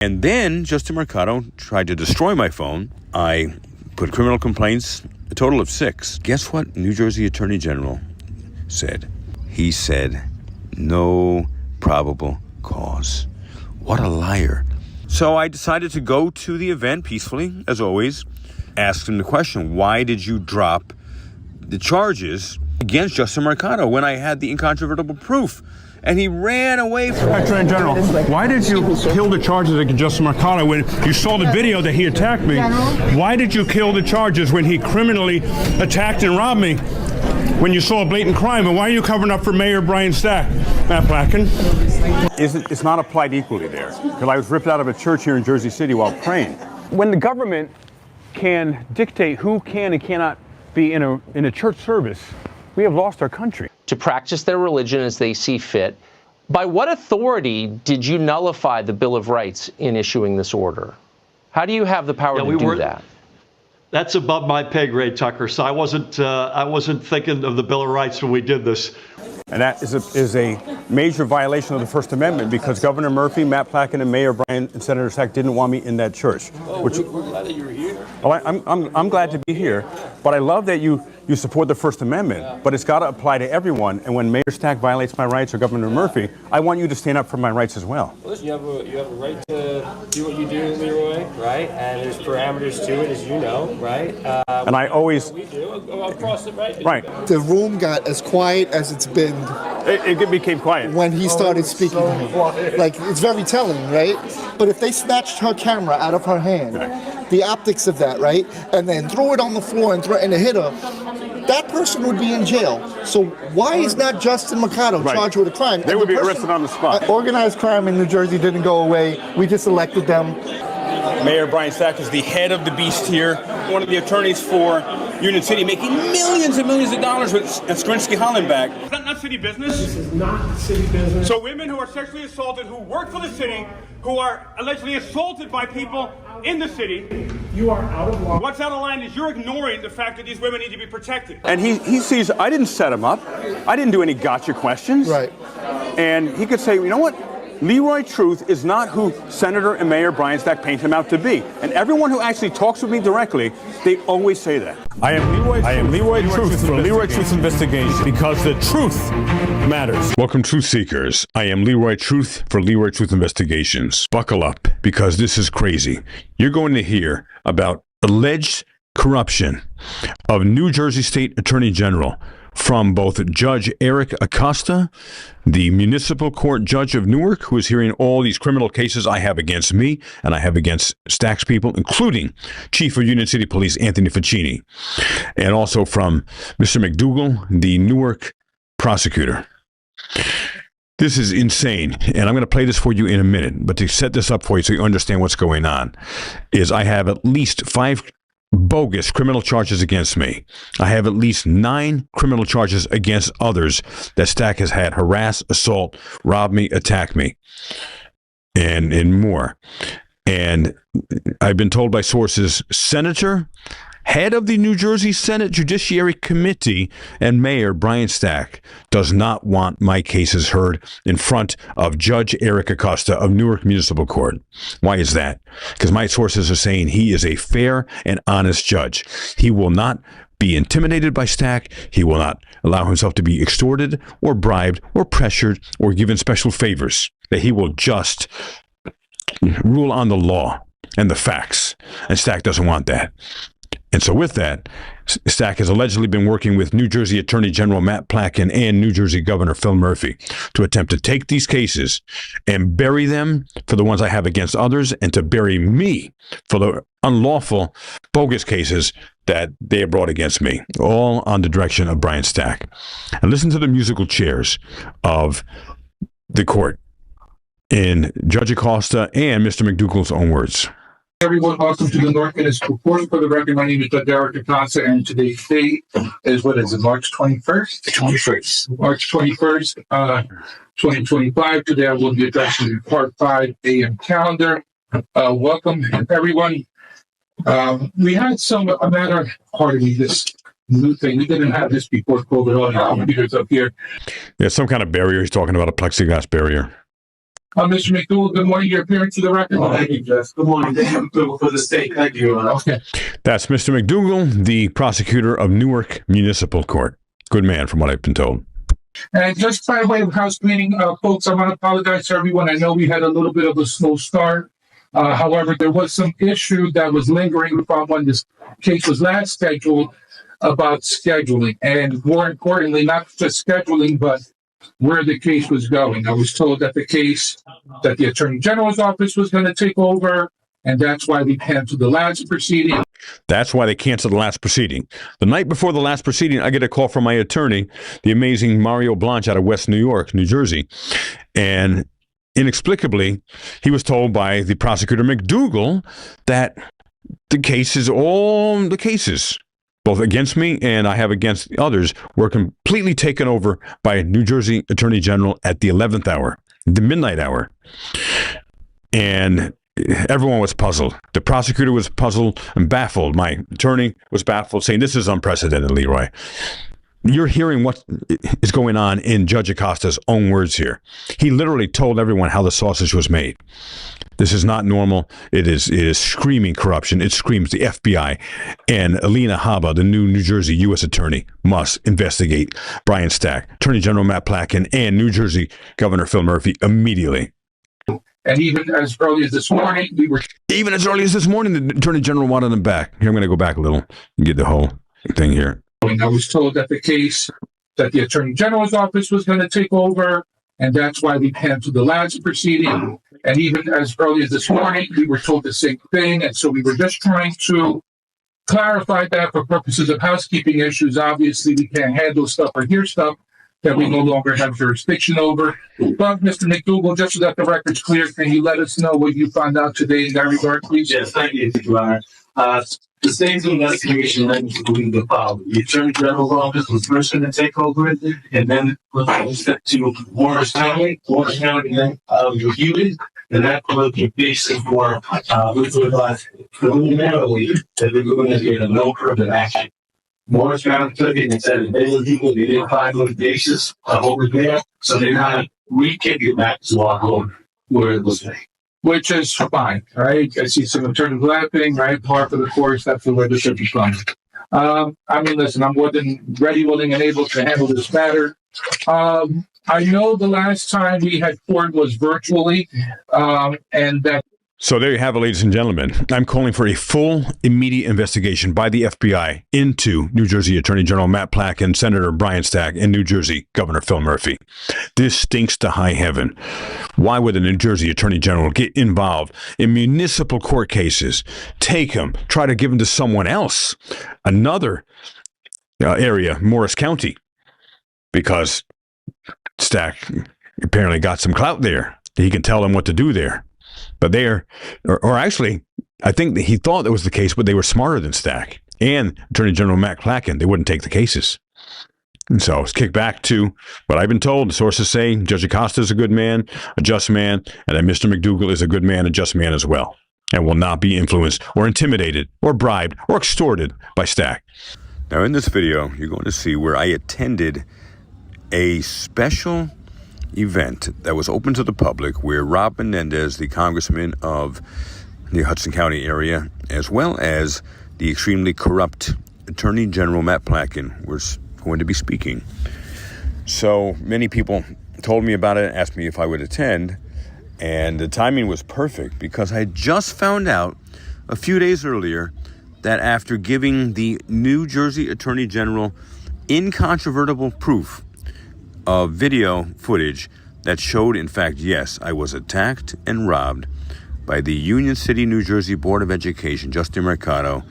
And then Justin Mercado tried to destroy my phone. I put criminal complaints, a total of 6. Guess what New Jersey Attorney General said? He said, no probable cause. What a liar. So I decided to go to the event peacefully, as always, asked him the question, why did you drop the charges against Justin Mercado when I had the incontrovertible proof? And he ran away from it. Attorney General, why did you kill the charges against Justin Mercado when you saw the video that he attacked me? Why did you kill the charges when he criminally attacked and robbed me? When you saw a blatant crime, and why are you covering up for Mayor Brian Stack, Matt Platkin? It's not applied equally there, because I was ripped out of a church here in Jersey City while praying. When the government can dictate who can and cannot be in a church service, we have lost our country. To practice their religion as they see fit. By what authority did you nullify the Bill of Rights in issuing this order? How do you have the power to do that? That's above my pay grade, Tucker. So I wasn't thinking of the Bill of Rights when we did this. And that is a major violation of the First Amendment, because Governor Murphy, Matt Platkin, and Mayor Bryan and Senator Stack didn't want me in that church. We're glad that you were here. Oh, I'm glad to be here, but I love that you support the First Amendment, but it's got to apply to everyone. And when Mayor Stack violates my rights or Governor Murphy, I want you to stand up for my rights as well. Listen, you have a right to do what you do, Leroy, right? And there's parameters to it, as you know, right? And I always... We do. Across it, right? Right. The room got as quiet as it's been. It became quiet. When he started speaking to me. Like, it's very telling, right? But if they snatched her camera out of her hand, the optics of that, right? And then throw it on the floor and threaten to hit her, that person would be in jail. So why is not Justin Mercado charged with a crime? They would be arrested on the spot. Organized crime in New Jersey didn't go away. We just elected them. Mayor Brian Stack is the head of the beast here, one of the attorneys for Union City, making millions and millions of dollars with Skrinsky Hollenbach. Is that not city business? This is not city business. So women who are sexually assaulted, who work for the city, who are allegedly assaulted by people in the city. You are out of line. What's out of line is you're ignoring the fact that these women need to be protected. And he sees, I didn't set him up. I didn't do any gotcha questions. Right. And he could say, you know what? Leroy Truth is not who Senator and Mayor Brian Stack paint him out to be. And everyone who actually talks with me directly, they always say that. I am Leroy Truth for Leroy Truth Investigation, because the truth matters. Welcome, Truth Seekers. I am Leroy Truth for Leroy Truth Investigations. Buckle up, because this is crazy. You're going to hear about alleged corruption of New Jersey State Attorney General from both Judge Eric Acosta, the municipal court judge of Newark, who is hearing all these criminal cases I have against me and I have against Stack's people, including Chief of Union City Police Anthony Ficini, and also from Mr. McDougal, the Newark prosecutor. This is insane, and I'm going to play this for you in a minute, but to set this up for you so you understand what's going on, is I have at least 5 bogus criminal charges against me. I have at least 9 criminal charges against others that Stack has had: harass, assault, rob me, attack me, and more. And I've been told by sources, Senator, head of the New Jersey Senate Judiciary Committee, and Mayor Brian Stack does not want my cases heard in front of Judge Eric Acosta of Newark Municipal Court. Why is that? Because my sources are saying he is a fair and honest judge. He will not be intimidated by Stack. He will not allow himself to be extorted or bribed or pressured or given special favors. That he will just rule on the law and the facts. And Stack doesn't want that. And so with that, Stack has allegedly been working with New Jersey Attorney General Matt Platkin and New Jersey Governor Phil Murphy to attempt to take these cases and bury them for the ones I have against others, and to bury me for the unlawful, bogus cases that they have brought against me, all on the direction of Brian Stack. And listen to the musical chairs of the court in Judge Acosta and Mr. McDougal's own words. Everyone, welcome to the Newark Municipal Court. For the record, my name is Judge Eric Acosta, and today's date is, what is it, March 21st? 21st. March 21st, 2025. Today I will be addressing the Part 5 AM calendar. Welcome, everyone. We had a matter, pardon me, this new thing. We didn't have this before COVID on our computers up here. Yeah, some kind of barrier. He's talking about a plexiglass barrier. Mr. McDougal, good morning. Your appearance to the record. Thank you, Jess. Good morning. Thank you for the state. Thank you. Okay. That's Mr. McDougal, the prosecutor of Newark Municipal Court. Good man, from what I've been told. And just by way of house cleaning, folks, I want to apologize to everyone. I know we had a little bit of a slow start. However, there was some issue that was lingering from when this case was last scheduled about scheduling. And more importantly, not just scheduling, but where the case was going. I was told that the Attorney General's office was going to take over, and that's why we canceled the last proceeding. That's why they canceled the last proceeding. The night before the last proceeding, I get a call from my attorney, the amazing Mario Blanche out of West New York, New Jersey. And inexplicably, he was told by the prosecutor McDougal that the cases, both against me and I have against others, were completely taken over by New Jersey Attorney General at the 11th hour, the midnight hour. And everyone was puzzled. The prosecutor was puzzled and baffled. My attorney was baffled, saying, this is unprecedented, Leroy. You're hearing what is going on in Judge Acosta's own words here. He literally told everyone how the sausage was made. This is not normal. It is screaming corruption. It screams the FBI. And Alina Habba, the new Jersey U.S. attorney, must investigate Brian Stack, Attorney General Matt Platkin, and New Jersey Governor Phil Murphy immediately. And even as early as this morning, the Attorney General wanted them back. Here, I'm going to go back a little and get the whole thing here. I was told that the Attorney General's office was going to take over, and that's why we canceled the last proceeding. And even as early as this morning, we were told the same thing. And so we were just trying to clarify that for purposes of housekeeping issues. Obviously, we can't handle stuff or hear stuff that we no longer have jurisdiction over. But, Mr. McDougal, just so that the record's clear, can you let us know what you found out today in that regard, please? Yes, thank you, Your Honor. The state's investigation led me to believe the following. The Attorney General's office was first going to take over it, and then we stepped to Morris County. Morris County then reviewed it, and that was the basis for which was preliminarily that they were going to get a no further action. Morris County took it and said it was illegal. They didn't find on the basis over there, so they now re-kick it back to our home where it was made. Which is fine, right? I see some attorneys laughing, right? Par for the course, that's the way this should be fine. Listen, I'm more than ready, willing, and able to handle this matter. I know the last time we had court was virtually, and that. So there you have it, ladies and gentlemen. I'm calling for a full, immediate investigation by the FBI into New Jersey Attorney General Matt Platkin, Senator Brian Stack, and New Jersey Governor Phil Murphy. This stinks to high heaven. Why would the New Jersey Attorney General get involved in municipal court cases, take them, try to give them to someone else, another area, Morris County, because Stack apparently got some clout there. He can tell them what to do there. But actually, I think that he thought that was the case, but they were smarter than Stack and Attorney General Matt Platkin. They wouldn't take the cases. And so it's kicked back to what I've been told. The sources say Judge Acosta is a good man, a just man, and that Mr. McDougal is a good man, a just man as well, and will not be influenced or intimidated or bribed or extorted by Stack. Now, in this video, you're going to see where I attended a special event that was open to the public where Rob Menendez, the congressman of the Hudson County area, as well as the extremely corrupt Attorney General Matt Platkin was going to be speaking. So many people told me about it, asked me if I would attend, and the timing was perfect because I had just found out a few days earlier that after giving the New Jersey Attorney General incontrovertible proof of video footage that showed, in fact, yes, I was attacked and robbed by the Union City, New Jersey Board of Education, Justin Mercado,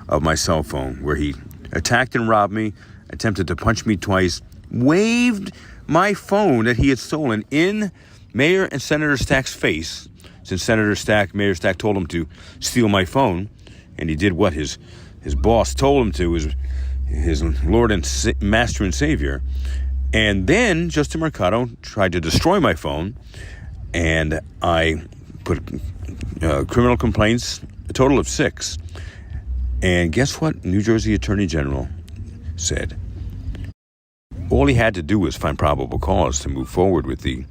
of my cell phone, where he attacked and robbed me, attempted to punch me twice, waved my phone that he had stolen in Mayor and Senator Stack's face, since Mayor Stack told him to steal my phone, and he did what his boss told him to, his Lord and Master and Savior. And then Justin Mercado tried to destroy my phone, and I put criminal complaints, a total of 6. And guess what New Jersey Attorney General said? All he had to do was find probable cause to move forward with the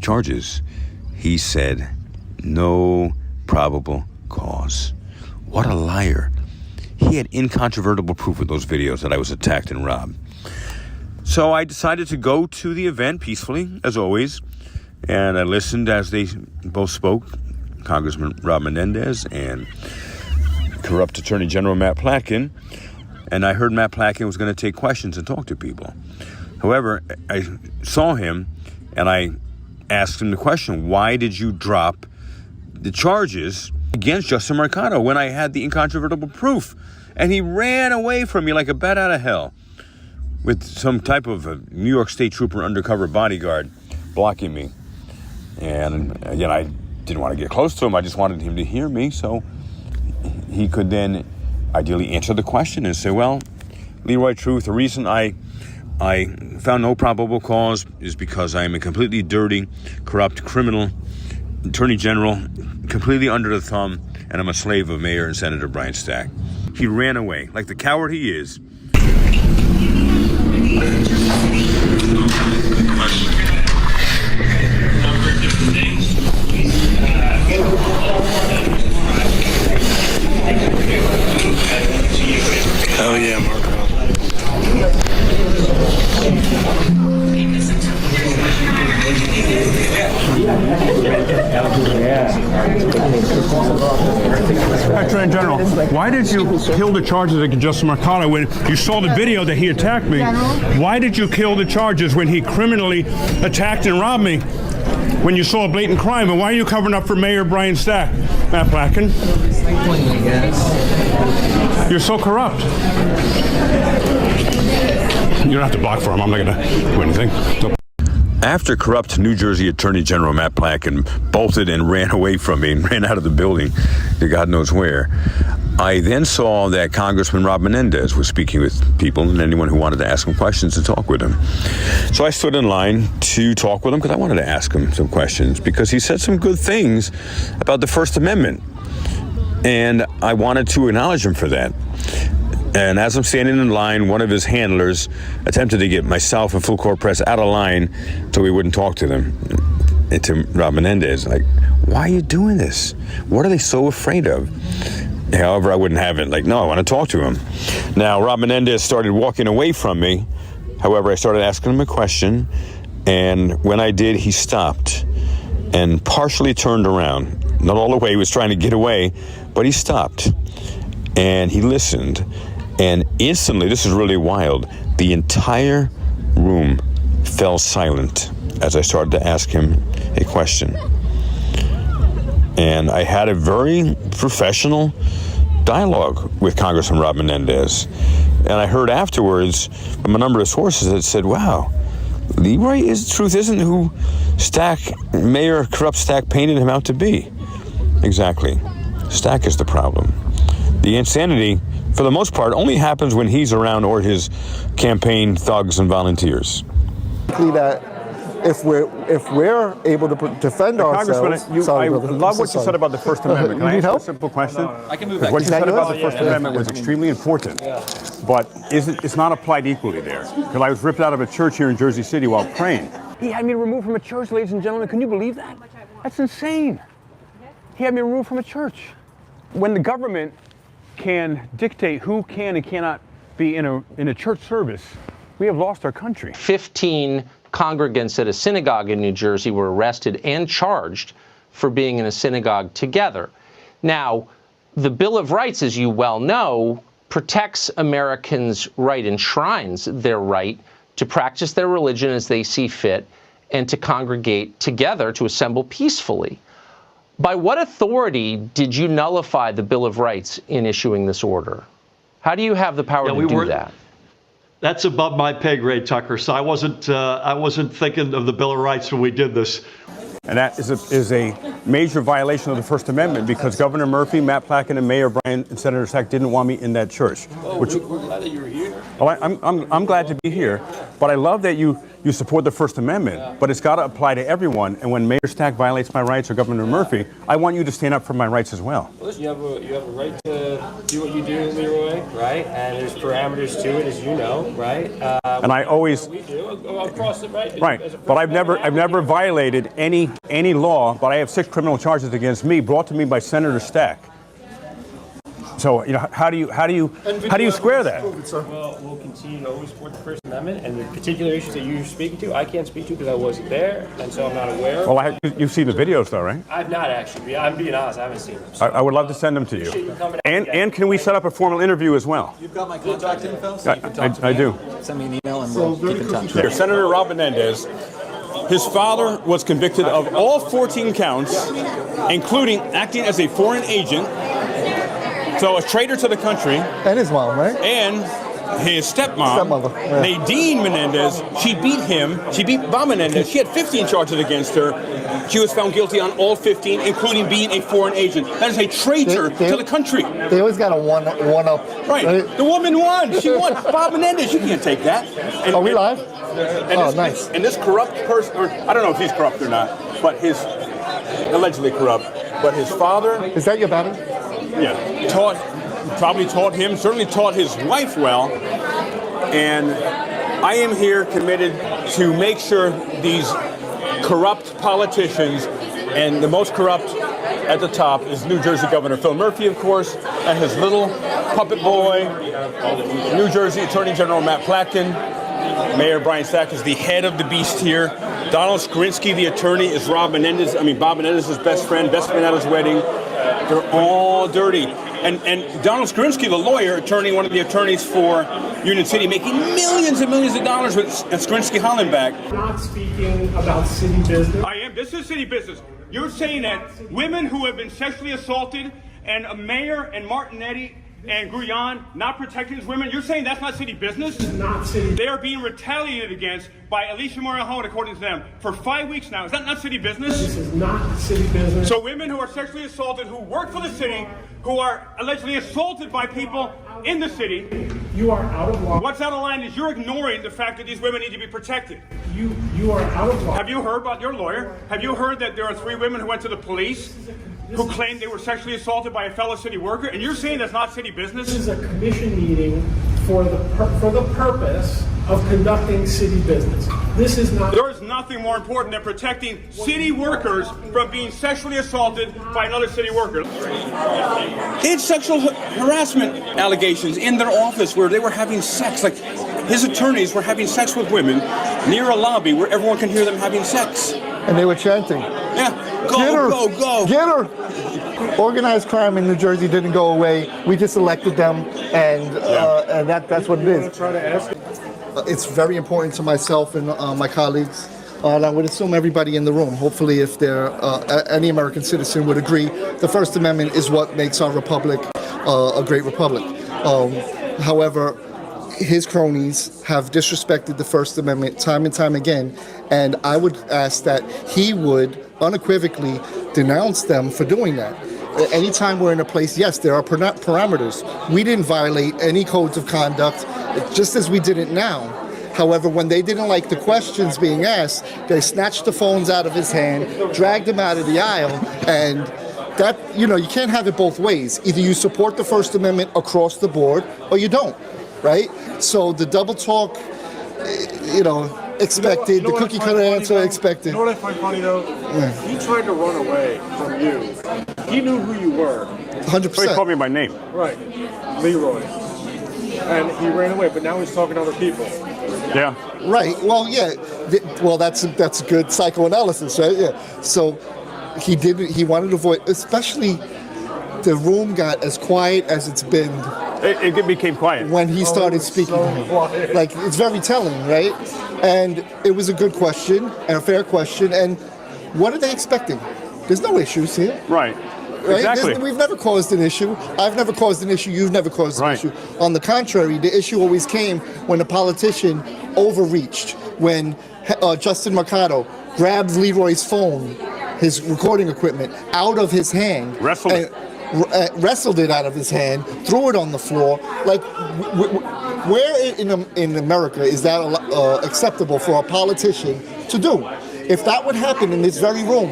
charges. He said, no probable cause. What a liar. He had incontrovertible proof of those videos that I was attacked and robbed. So I decided to go to the event peacefully, as always, and I listened as they both spoke, Congressman Rob Menendez and corrupt Attorney General Matt Platkin, and I heard Matt Platkin was going to take questions and talk to people. However, I saw him, and I asked him the question, why did you drop the charges against Justin Mercado when I had the incontrovertible proof? And he ran away from me like a bat out of hell with some type of a New York State trooper undercover bodyguard blocking me. And again, I didn't want to get close to him. I just wanted him to hear me so he could then ideally answer the question and say, well, Leroy Truth, the reason I found no probable cause is because I am a completely dirty, corrupt criminal attorney general, completely under the thumb, and I'm a slave of Mayor and Senator Brian Stack. He ran away like the coward he is. Hell yeah, Marco. Attorney General, why did you kill the charges against Justin Mercado when you saw the video that he attacked me? Why did you kill the charges when he criminally attacked and robbed me? When you saw a blatant crime, and why are you covering up for Mayor Brian Stack, Matt Platkin? You're so corrupt. You don't have to block for him. I'm not going to do anything. So. After corrupt New Jersey Attorney General Matt Platkin bolted and ran away from me and ran out of the building to God knows where, I then saw that Congressman Rob Menendez was speaking with people and anyone who wanted to ask him questions to talk with him. So I stood in line to talk with him because I wanted to ask him some questions because he said some good things about the First Amendment. And I wanted to acknowledge him for that. And as I'm standing in line, one of his handlers attempted to get myself and full court press out of line so we wouldn't talk to them, to Rob Menendez. Like, why are you doing this? What are they so afraid of? However, I wouldn't have it. Like, no, I want to talk to him. Now, Rob Menendez started walking away from me. However, I started asking him a question. And when I did, he stopped and partially turned around. Not all the way, he was trying to get away, but he stopped. And he listened. And instantly, this is really wild, the entire room fell silent as I started to ask him a question. And I had a very professional dialogue with Congressman Rob Menendez. And I heard afterwards from a number of sources that said, wow, Leroy Truth isn't who Mayor Corrupt Stack painted him out to be. Exactly. Stack is the problem. The insanity, for the most part, only happens when he's around or his campaign thugs and volunteers. That if we're able to defend ourselves, Congressman, I love what you said about the First Amendment. Can I ask a simple question? I can move back. What you said about the First Amendment was extremely important, but it's not applied equally there. Because I was ripped out of a church here in Jersey City while praying. He had me removed from a church, ladies and gentlemen. Can you believe that? That's insane. He had me removed from a church. When the government can dictate who can and cannot be in a church service, we have lost our country. 15 congregants at a synagogue in New Jersey were arrested and charged for being in a synagogue together. Now, the Bill of Rights, as you well know, protects Americans' right, enshrines their right to practice their religion as they see fit and to congregate together, to assemble peacefully. By what authority did you nullify the Bill of Rights in issuing this order? How do you have the power to do that? That's above my pay grade, Tucker. So I wasn't thinking of the Bill of Rights when we did this. And that is a major violation of the First Amendment because Governor Murphy, Matt Platkin, and Mayor Brian and Senator Stack didn't want me in that church. We're glad that you were here. Well, I'm glad to be here, but I love that you you support the First Amendment, but it's got to apply to everyone. And when Mayor Stack violates my rights or Governor Murphy, I want you to stand up for my rights as well. Well, listen, you have a right to do what you do, Leroy, right? And there's parameters to it, as you know, right? And I always we do across the right. right, but I've never violated any law. But I have 6 criminal charges against me brought to me by Senator Stack. So how do you square that? Well, we'll continue to always support the First Amendment, and the particular issues that you're speaking to, I can't speak to because I wasn't there, and so I'm not aware. Well, you've seen the videos, though, right? I've not actually. I'm being honest. I haven't seen them. So, I would love to send them to you. And can we set up a formal interview as well? You've got my contact info, so you can talk to me. I do. Send me an email and we'll keep in touch. Here, Senator Rob Menendez. His father was convicted of all 14 counts, including acting as a foreign agent, so a traitor to the country. And his mom, right? And his stepmother, yeah. Nadine Menendez, she beat Bob Menendez. She had 15 charges against her. She was found guilty on all 15, including being a foreign agent. That is a traitor to the country. They always got a one up. Right. The woman won. She won. Bob Menendez, you can't take that. Are we live? Nice. And this corrupt person, or I don't know if he's corrupt or not, but allegedly corrupt, but his father. Is that your battle? Yeah. Probably taught him, certainly taught his wife well. And I am here committed to make sure these corrupt politicians, and the most corrupt at the top is New Jersey Governor Phil Murphy, of course, and his little puppet boy, New Jersey Attorney General Matt Platkin. Mayor Brian Stack is the head of the beast here. Donald Skrinsky, the attorney, is Bob Menendez's best friend at his wedding. They're all dirty. And Donald Skrinsky, the lawyer, one of the attorneys for Union City, making millions and millions of dollars with Skrinsky Hollenbach. Not speaking about city business. I am. This is city business. You're saying that women who have been sexually assaulted and a mayor and Martinetti and Guyan not protecting these women, you're saying that's not city business? It's not city. They are being retaliated against by Alicia Morejon, according to them, for 5 weeks now. Is that not city business? This is not city business. So women who are sexually assaulted, who work for the city, who are allegedly assaulted by people in the city. You are out of line. What's out of line is you're ignoring the fact that these women need to be protected. You are out of line. Have you heard about your lawyer? Have you heard that there are 3 women who went to the police who claimed they were sexually assaulted by a fellow city worker? And you're saying that's not city business? This is a commission meeting for the purpose of conducting city business. This is not. There is nothing more important than protecting city workers from being sexually assaulted by another city worker. It's sexual harassment allegations in their office where they were having sex. Like his attorneys were having sex with women near a lobby where everyone can hear them having sex. And they were chanting. Yeah. Go. Get her. Organized crime in New Jersey didn't go away. We just elected them, and that's what it is. It's very important to myself and my colleagues. And I would assume everybody in the room, hopefully if they're any American citizen would agree, the First Amendment is what makes our republic a great republic. However, his cronies have disrespected the First Amendment time and time again, and I would ask that he would unequivocally denounce them for doing that. Anytime we're in a place, yes, there are parameters. We didn't violate any codes of conduct, just as we didn't now. However, when they didn't like the questions being asked, they snatched the phones out of his hand, dragged him out of the aisle, and that, you can't have it both ways. Either you support the First Amendment across the board, or you don't, right? So the double talk, expected. The cookie cutter answer expected. You know what I find funny though? Yeah. He tried to run away from you. He knew who you were. 100%. So he called me by name. Right, Leroy. And he ran away, but now he's talking to other people. Yeah. Right. Well, yeah. Well, that's good psychoanalysis, right? Yeah. So he wanted to avoid, especially the room got as quiet as it's been. It became quiet when he started speaking. Like, it's very telling, right? And it was a good question and a fair question. And what are they expecting? There's no issues here. Right. Exactly. We've never caused an issue. I've never caused an issue. You've never caused an issue. On the contrary, the issue always came when a politician overreached, when Justin Mercado grabbed Leroy's phone, his recording equipment, out of his hand. Wrestled it out of his hand, threw it on the floor. Like, Where in America is that acceptable for a politician to do? If that would happen in this very room,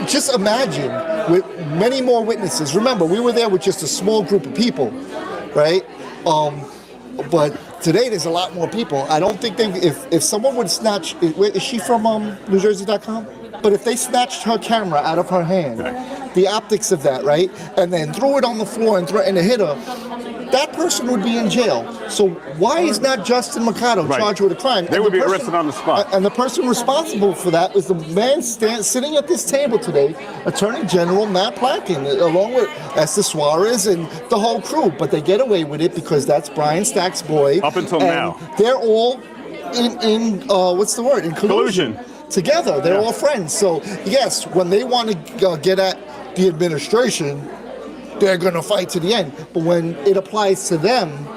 just imagine with many more witnesses. Remember, we were there with just a small group of people, right? But today there's a lot more people. I don't think if someone would snatch, is she from NewJersey.com? But if they snatched her camera out of her hand, the optics of that, right? And then threw it on the floor and threatened to hit her, that person would be in jail. So why is not Justin Mercado charged with a crime? They would be arrested on the spot. And the person responsible for that was the man sitting at this table today, Attorney General Matt Platkin, along with Esther Suarez and the whole crew. But they get away with it because that's Brian Stack's boy. Up until now. They're all in what's the word? In collusion. Together. They're all friends. So, yes, when they want to get at the administration, they're going to fight to the end. But when it applies to them,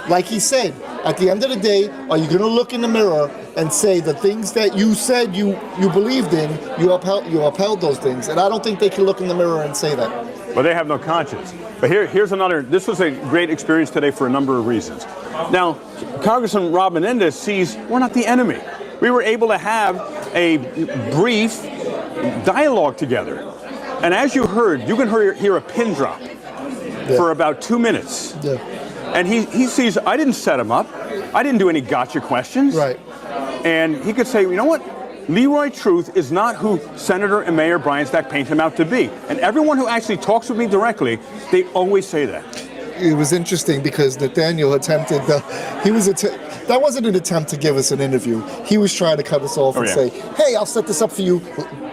like he said, at the end of the day, are you going to look in the mirror and say the things that you said you believed in, you upheld those things? And I don't think they can look in the mirror and say that. Well, they have no conscience. But here's another. This was a great experience today for a number of reasons. Now, Congressman Rob Menendez sees we're not the enemy. We were able to have a brief dialogue together. And as you heard, you can hear a pin drop for about 2 minutes. Yeah. And he sees, I didn't set him up. I didn't do any gotcha questions. Right. And he could say, you know what? Leroy Truth is not who Senator and Mayor Brian Stack paint him out to be. And everyone who actually talks with me directly, they always say that. It was interesting because Nathaniel attempted that wasn't an attempt to give us an interview. He was trying to cut us off and say, hey, I'll set this up for you.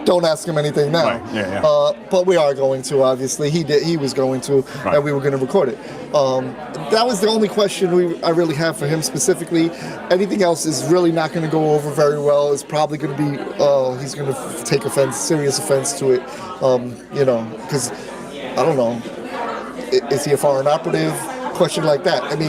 Don't ask him anything now. Right. Yeah. But we are going to, obviously. He was going to, and we were going to record it. That was the only question I really have for him specifically. Anything else is really not going to go over very well. It's probably going to be, he's going to take serious offense to it, because, I don't know, is he a foreign operative? Question like that. I mean,